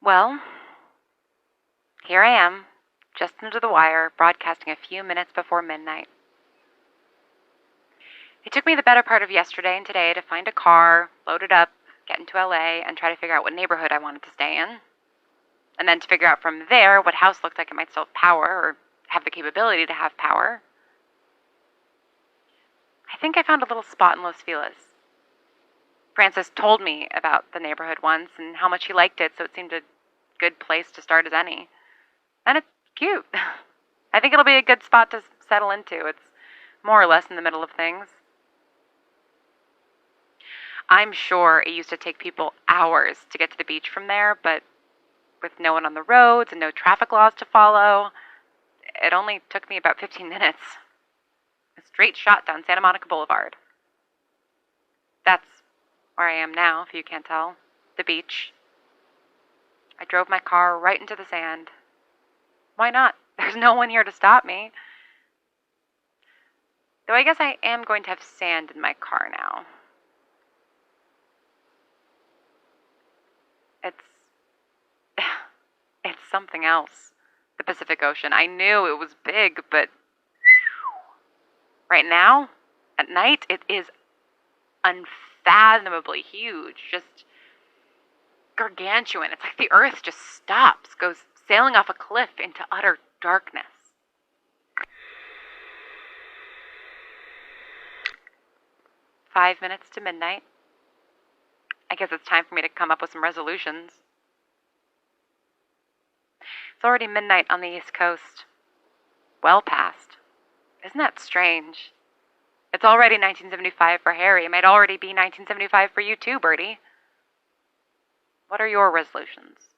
Well, here I am, just under the wire, broadcasting a few minutes before midnight. It took me the better part of yesterday and today to find a car, load it up, get into LA, and try to figure out what neighborhood I wanted to stay in. And then to figure out from there what house looked like it might still have power or have the capability to have power. I think I found a little spot in Los Feliz. Francis told me about the neighborhood once and how much he liked it, so it seemed a good place to start as any. And it's cute. I think it'll be a good spot to settle into. It's more or less in the middle of things. I'm sure it used to take people hours to get to the beach from there, but with no one on the roads and no traffic laws to follow, it only took me about 15 minutes. A straight shot down Santa Monica Boulevard. That's where I am now, if you can't tell. The beach. I drove my car right into the sand. Why not? There's no one here to stop me. Though I guess I am going to have sand in my car now. It's it's something else. The Pacific Ocean. I knew it was big, but right now, at night, it is unfathomably huge. Just gargantuan. It's like the earth just stops, goes sailing off a cliff into utter darkness. "5 minutes to midnight. I guess it's time for me to come up with some resolutions." It's already midnight on the East Coast. Well past. Isn't that strange? It's already 1975 for Harry. It might already be 1975 for you too, Bertie. What are your resolutions?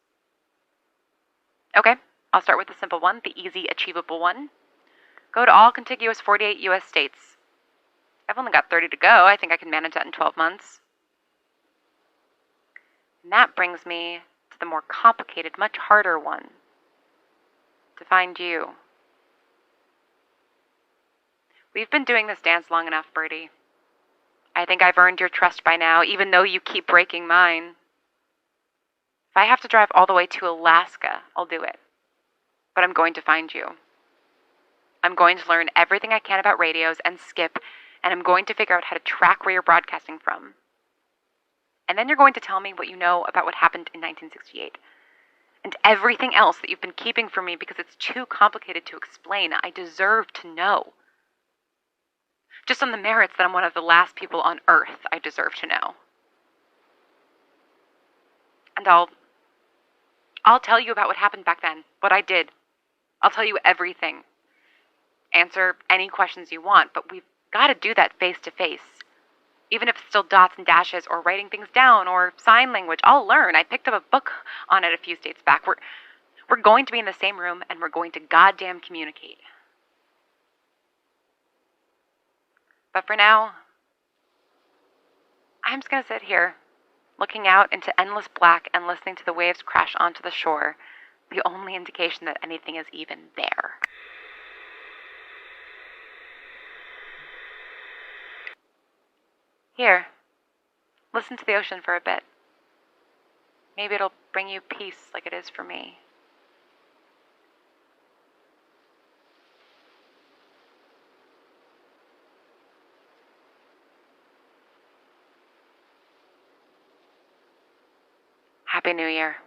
Okay, I'll start with the simple one, the easy, achievable one. Go to all contiguous 48 U.S. states. I've only got 30 to go. I think I can manage that in 12 months. And that brings me to the more complicated, much harder one. To find you. We've been doing this dance long enough, Bertie. I think I've earned your trust by now, even though you keep breaking mine. If I have to drive all the way to Alaska, I'll do it. But I'm going to find you. I'm going to learn everything I can about radios and Skip, and I'm going to figure out how to track where you're broadcasting from. And then you're going to tell me what you know about what happened in 1968. And everything else that you've been keeping from me because it's too complicated to explain. I deserve to know. Just on the merits that I'm one of the last people on Earth, I deserve to know. And I'll tell you about what happened back then, what I did. I'll tell you everything. Answer any questions you want, but we've got to do that face to face. Even if it's still dots and dashes or writing things down or sign language, I'll learn. I picked up a book on it a few states back. We're going to be in the same room and we're going to goddamn communicate. But for now, I'm just going to sit here, looking out into endless black and listening to the waves crash onto the shore, the only indication that anything is even there. Here, listen to the ocean for a bit. Maybe it'll bring you peace like it is for me. Happy New Year.